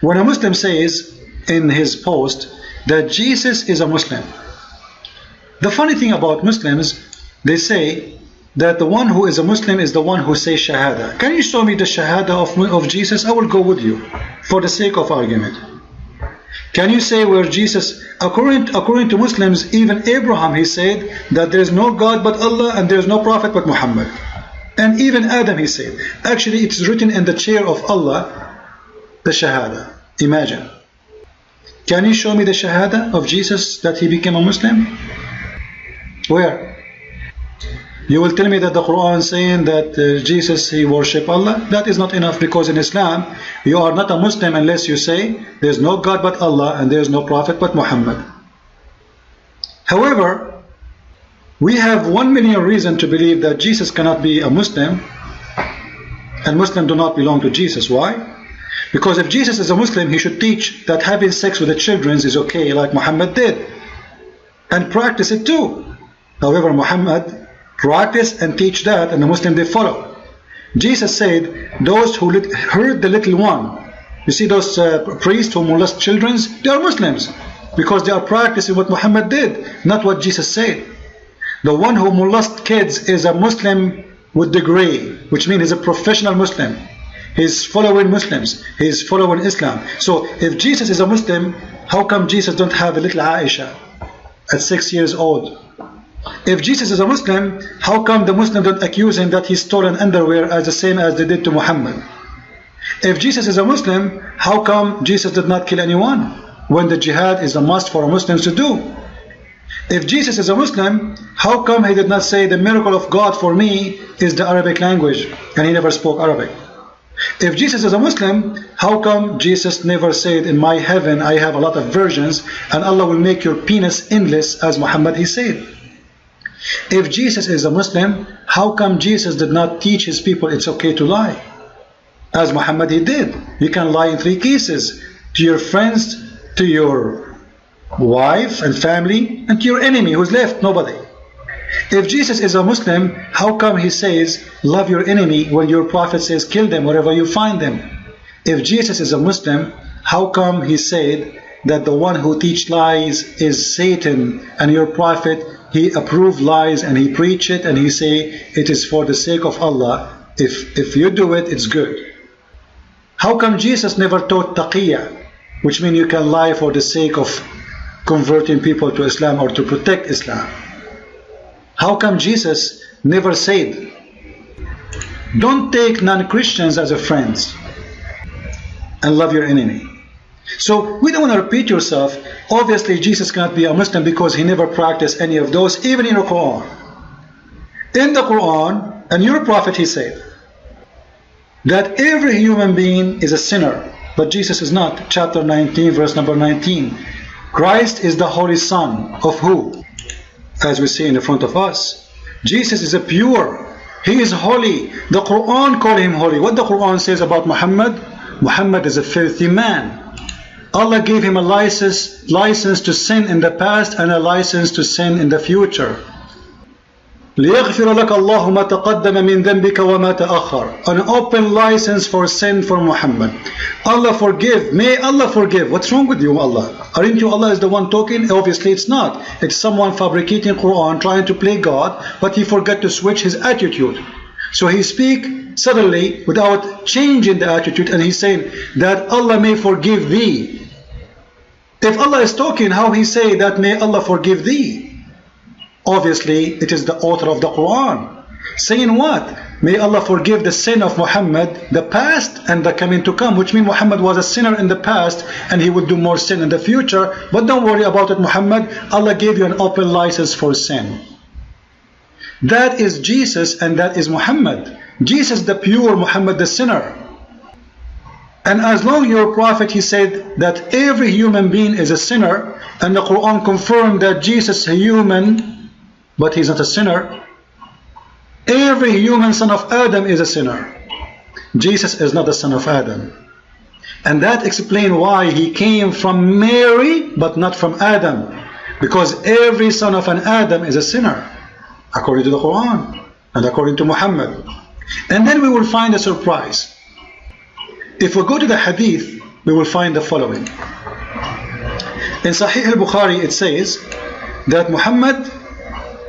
When a Muslim says in his post that Jesus is a Muslim, the funny thing about Muslims, they say that the one who is a Muslim is the one who says Shahada. Can you show me the Shahada of Jesus? I will go with you for the sake of argument. Can you say where Jesus, according to Muslims, even Abraham, he said that there is no God but Allah and there is no prophet but Muhammad. And even Adam, he said. Actually, it is written in the chair of Allah, the Shahada. Imagine. Can you show me the Shahada of Jesus that he became a Muslim? Where? You will tell me that the Quran saying that Jesus, he worship Allah. That is not enough, because in Islam, you are not a Muslim unless you say there is no God but Allah and there is no prophet but Muhammad. However, we have 1 million reasons to believe that Jesus cannot be a Muslim, and Muslims do not belong to Jesus. Why? Because if Jesus is a Muslim, he should teach that having sex with the children is okay, like Muhammad did, and practice it too. However, Muhammad practice and teach that, and the Muslim they follow. Jesus said, those who hurt the little one, you see those priests who molest children, they are Muslims, because they are practicing what Muhammad did, not what Jesus said. The one who molests kids is a Muslim with degree, which means he's a professional Muslim. He's following Muslims, he's following Islam. So if Jesus is a Muslim, how come Jesus don't have a little Aisha at 6 years old? If Jesus is a Muslim, how come the Muslims don't accuse him that he stolen underwear as the same as they did to Muhammad? If Jesus is a Muslim, how come Jesus did not kill anyone when the jihad is a must for Muslims to do? If Jesus is a Muslim, how come he did not say the miracle of God for me is the Arabic language, and he never spoke Arabic? If Jesus is a Muslim, how come Jesus never said in my heaven I have a lot of virgins and Allah will make your penis endless as Muhammad he said? If Jesus is a Muslim, how come Jesus did not teach his people it's okay to lie? As Muhammad he did. You can lie in 3 cases: to your friends, to your wife and family, and to your enemy who's left, nobody. If Jesus is a Muslim, how come he says love your enemy when your prophet says kill them wherever you find them? If Jesus is a Muslim, how come he said that the one who teach lies is Satan, and your prophet he approved lies and he preach it and he say it is for the sake of Allah, if you do it, it's good? How come Jesus never taught taqiyya, which means you can lie for the sake of converting people to Islam or to protect Islam? How come Jesus never said don't take non-Christians as a friends and love your enemy? So we don't want to repeat yourself. Obviously Jesus cannot be a Muslim because he never practiced any of those, even in the Quran. In the Quran, and your prophet he said that every human being is a sinner, but Jesus is not. Chapter 19 verse number 19. Christ is the Holy Son of who? As we see in the front of us, Jesus is a pure, he is holy. The Quran call him holy. What the Quran says about Muhammad? Muhammad is a filthy man. Allah gave him a license to sin in the past and a license to sin in the future. لِيَغْفِرَ لَكَ اللَّهُ مَا تَقَدَّمَ مِنْ ذَنْبِكَ وَمَا تَأَخَّرَ. An open license for sin for Muhammad. Allah forgive. May Allah forgive. What's wrong with you, Allah? Aren't you Allah is the one talking? Obviously it's not. It's someone fabricating Quran, trying to play God, but he forgot to switch his attitude. So he speak suddenly without changing the attitude, and he's saying that Allah may forgive thee. If Allah is talking, how he say that may Allah forgive thee? Obviously it is the author of the Quran saying what? May Allah forgive the sin of Muhammad, the past and the coming to come, which means Muhammad was a sinner in the past and he would do more sin in the future. But don't worry about it, Muhammad. Allah gave you an open license for sin. That is Jesus and that is Muhammad. Jesus the pure, Muhammad the sinner. And as long as your prophet he said that every human being is a sinner, and the Quran confirmed that Jesus is a human but he's not a sinner. Every human son of Adam is a sinner. Jesus is not the son of Adam. And that explains why he came from Mary but not from Adam, because every son of an Adam is a sinner according to the Quran and according to Muhammad. And then we will find a surprise. If we go to the hadith we will find the following. In Sahih al-Bukhari it says that Muhammad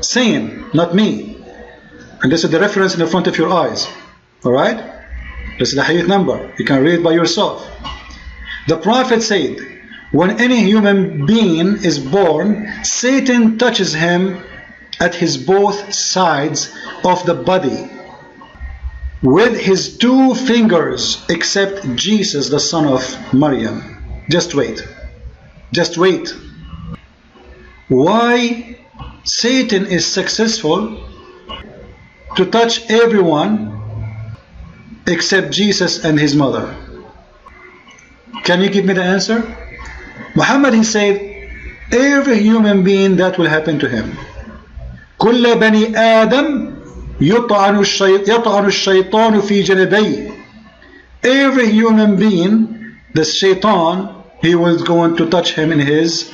saying, not me, and this is the reference in the front of your eyes, alright? This is the hadith number, you can read it by yourself. The Prophet said, when any human being is born, Satan touches him at his both sides of the body with his 2 fingers, except Jesus, the son of Maryam. Just wait. Just wait. Why Satan is successful to touch everyone except Jesus and his mother? Can you give me the answer? Muhammad, he said, every human being that will happen to him. كل بني آدم يطعن الشيطان في جنبيه. Every human being, the shaitan, he was going to touch him in his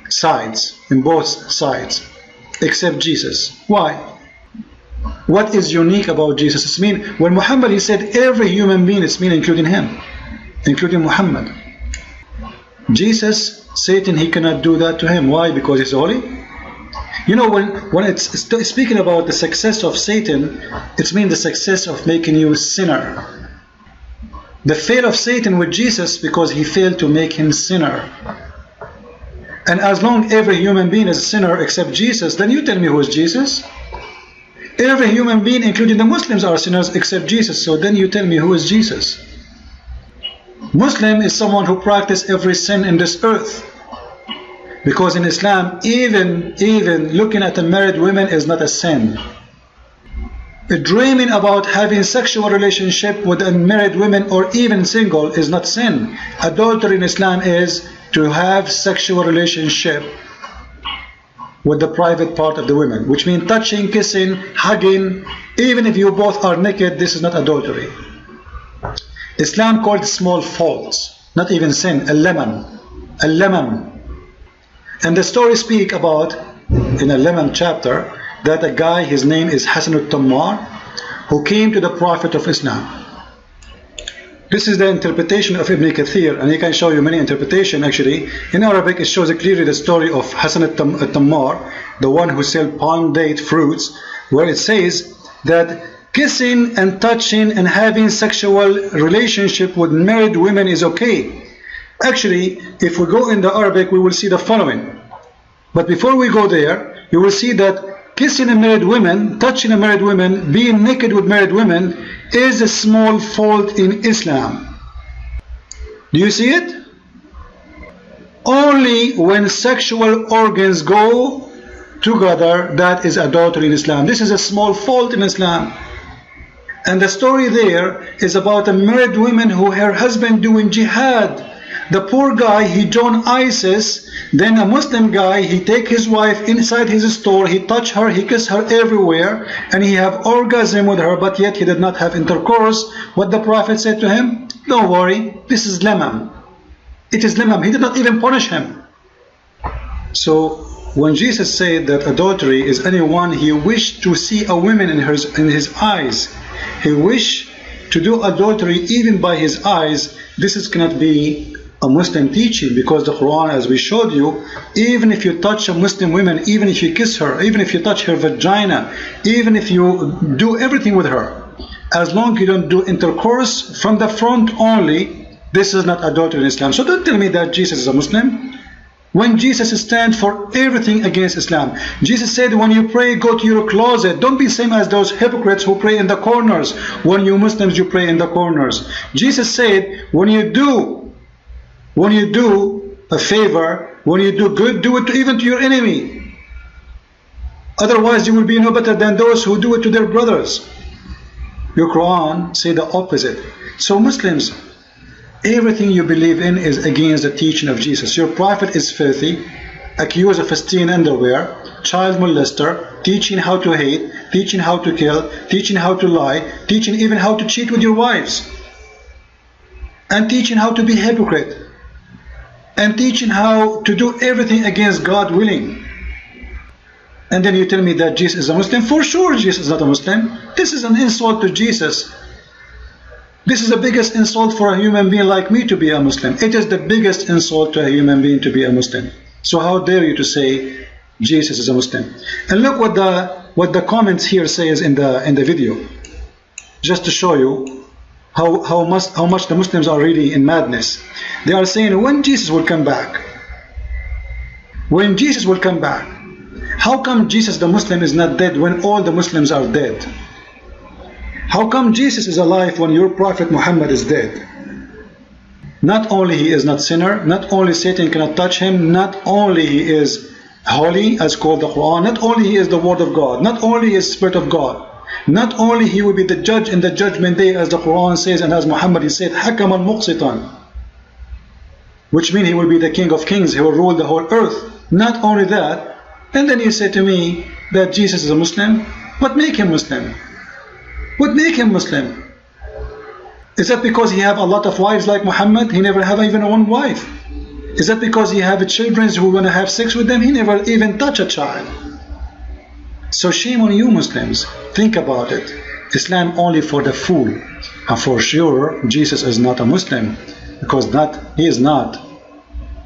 sides, in both sides, except Jesus. Why? What is unique about Jesus? It's mean, when Muhammad, he said every human being, it's mean including him, including Muhammad. Jesus, Satan, he cannot do that to him. Why? Because he's holy. You know, when it's speaking about the success of Satan, it's mean the success of making you a sinner. The fail of Satan with Jesus because he failed to make him sinner. And as long every human being is a sinner except Jesus, then you tell me who is Jesus? Every human being, including the Muslims, are sinners except Jesus. So then you tell me who is Jesus? Muslim is someone who practices every sin in this earth. Because in Islam, even looking at a married woman is not a sin. Dreaming about having sexual relationship with unmarried women or even single is not sin. Adultery in Islam is to have sexual relationship with the private part of the women, which means touching, kissing, hugging. Even if you both are naked, this is not adultery. Islam called small faults, not even sin, al-lamam. And the story speak about, in a lemon chapter, that a guy, his name is Hassan al-Tammar, who came to the Prophet of Islam. This is the interpretation of Ibn Kathir, and he can show you many interpretations actually. In Arabic, it shows clearly the story of Hassan al-Tammar, the one who sells palm date fruits, where it says that kissing and touching and having sexual relationship with married women is okay. Actually, if we go in the Arabic, we will see the following. But before we go there, you will see that kissing a married woman, touching a married woman, being naked with married women is a small fault in Islam. Do you see it? Only when sexual organs go together, that is adultery in Islam. This is a small fault in Islam. And the story there is about a married woman who her husband doing jihad. The poor guy, he joined ISIS. Then a Muslim guy, he take his wife inside his store, he touch her, he kiss her everywhere, and he have orgasm with her, but yet he did not have intercourse. What the Prophet said to him? Don't worry, this is lamam. It is lamam. He did not even punish him. So when Jesus said that adultery is anyone he wished to see a woman in his eyes, he wished to do adultery even by his eyes, this cannot be a Muslim teaching, because the Quran, as we showed you, even if you touch a Muslim woman, even if you kiss her, even if you touch her vagina, even if you do everything with her, as long as you don't do intercourse from the front only, this is not adultery in Islam. So don't tell me that Jesus is a Muslim, when Jesus stands for everything against Islam. Jesus said, when you pray, go to your closet. Don't be same as those hypocrites who pray in the corners. When you Muslims, you pray in the corners. Jesus said, when you do a favor, when you do good, do it even to your enemy. Otherwise you will be no better than those who do it to their brothers. Your Quran say the opposite. So Muslims, everything you believe in is against the teaching of Jesus. Your prophet is filthy, accused of stealing underwear, child molester, teaching how to hate, teaching how to kill, teaching how to lie, teaching even how to cheat with your wives, and teaching how to be hypocrite, and teaching how to do everything against God willing. And then you tell me that Jesus is a Muslim? For sure Jesus is not a Muslim. This is an insult to Jesus. This is the biggest insult for a human being like me to be a Muslim. It is the biggest insult to a human being to be a Muslim. So how dare you to say Jesus is a Muslim? And look what the comments here says in the video, just to show you how much the Muslims are really in madness. They are saying, when Jesus will come back, when Jesus will come back, how come Jesus the Muslim is not dead when all the Muslims are dead? How come Jesus is alive when your Prophet Muhammad is dead? Not only he is not sinner, not only Satan cannot touch him, not only he is holy as called the Quran, not only he is the word of God, not only he is Spirit of God, not only he will be the judge in the judgment day as the Quran says and as Muhammad he said, Hakaman Muqsitan, which means he will be the King of Kings, he will rule the whole earth. Not only that, and then you say to me that Jesus is a Muslim. What make him Muslim? What make him Muslim? Is that because he have a lot of wives like Muhammad? He never have even one wife. Is that because he have children who want to have sex with them? He never even touch a child. So shame on you Muslims. Think about it. Islam only for the fool. And for sure Jesus is not a Muslim, because he is not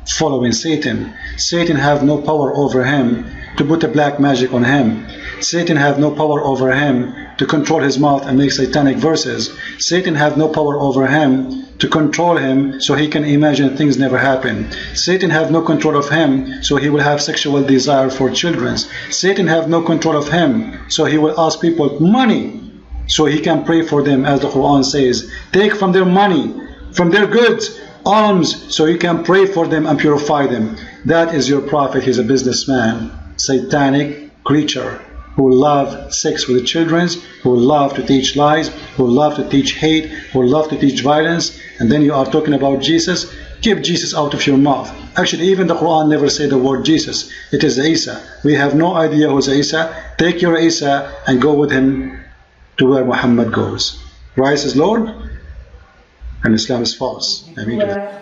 following Satan. Satan have no power over him to put a black magic on him. Satan have no power over him to control his mouth and make satanic verses. Satan have no power over him to control him so he can imagine things never happen. Satan have no control of him so he will have sexual desire for children. Satan have no control of him so he will ask people money so he can pray for them, as the Quran says. Take from their money, from their goods, alms, so you can pray for them and purify them. That is your prophet. He's a businessman, satanic creature who love sex with the children, who love to teach lies, who love to teach hate, who love to teach violence. And then you are talking about Jesus. Keep Jesus out of your mouth. Actually, even the Quran never said the word Jesus. It is Isa. We have no idea who's Isa. Take your Isa and go with him to where Muhammad goes. Christ is Lord and Islam is false.